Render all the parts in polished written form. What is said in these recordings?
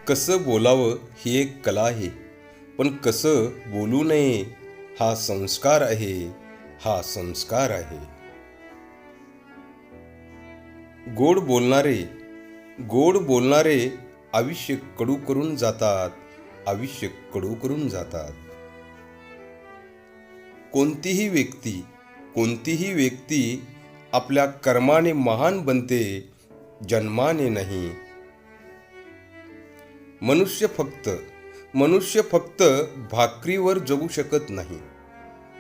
कसं बोलावं ही एक कला आहे, पण कसं बोलू नये हा संस्कार आहे. हा संस्कार आहे. गोड बोलणारे गोड बोलणारे आयुष्य कडू करून जातात. आयुष्य कडू करून जातात. कोणतीही व्यक्ती आपल्या कर्माने महान बनते, जन्माने नाही. मनुष्य फक्त भाकरीवर जगू शकत नाही.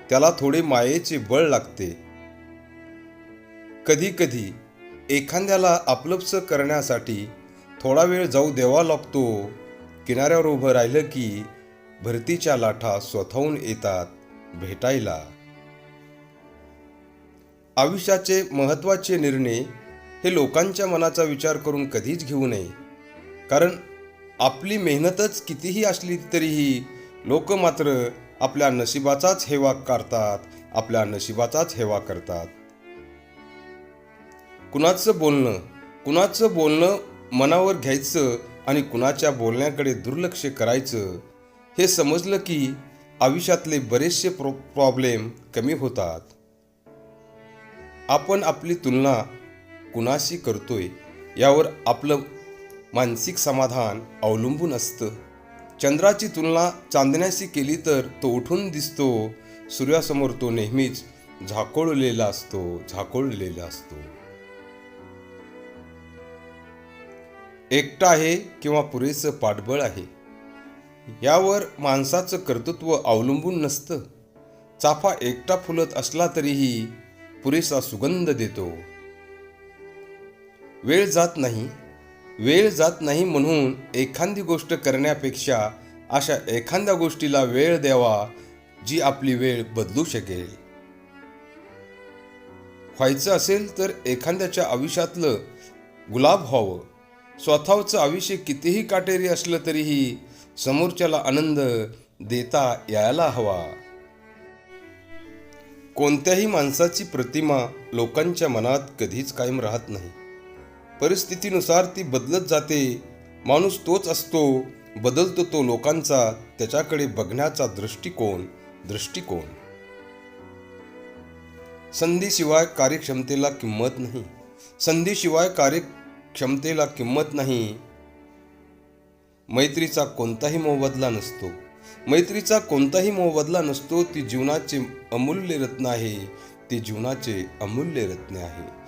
त्याला थोडे मायेचे बळ लागते. कधी कधी एखाद्याला आपलंसं करण्यासाठी थोडा वेळ जाऊ द्यावा लागतो. किनाऱ्यावर उभं राहिलं की भरतीच्या लाटा स्वतःहून येतात भेटायला. आयुष्याचे महत्त्वाचे निर्णय हे लोकांच्या मनाचा विचार करून कधीच घेऊ नये. कारण आपली मेहनतच कितीही असली तरीही लोक मात्र आपल्या नशिबाचाच हेवा करतात. आपल्या नशिबाचाच हेवा करतात. कुणाचं बोलणं मनावर घ्यायचं आणि कुणाच्या बोलण्याकडे दुर्लक्ष करायचं हे समजलं की आयुष्यातले बरेचसे प्रॉब्लेम कमी होतात. आपण आपली तुलना कुणाशी करतोय यावर आपलं मानसिक समाधान अवलंबून असतं. चंद्राची तुलना चांदण्याशी केली तर तो उठून दिसतो. सूर्यासमोर तो नेहमीच झाकोळलेला असतो. एकटा आहे किंवा पुरेसं पाठबळ आहे यावर माणसाचं कर्तृत्व अवलंबून नसतं. चाफा एकटा फुलत असला तरीही पुरेसा सुगंध देतो. वेळ जात नाही म्हणून एखादी गोष्ट करण्यापेक्षा अशा एखाद्या गोष्टीला वेळ द्यावा जी आपली वेळ बदलू शकेल. व्हायचं असेल तर एखाद्याच्या आयुष्यातलं गुलाब व्हावं. स्वतःचं आयुष्य कितीही काटेरी असलं तरीही समोरच्याला आनंद देता यायला हवा. कोणत्याही माणसाची प्रतिमा लोकांच्या मनात कधीच कायम राहत नाही. परिस्थितीनुसार ती बदलत जाते. माणूस तोच असतो. बदलतो तो लोकांचा त्याच्याकडे बघण्याचा दृष्टिकोन. संधीशिवाय कार्यक्षमतेला किंमत नाही. मैत्रीचा कोणताही मोबदला नसतो. ती जीवनाचे अमूल्य रत्न आहे.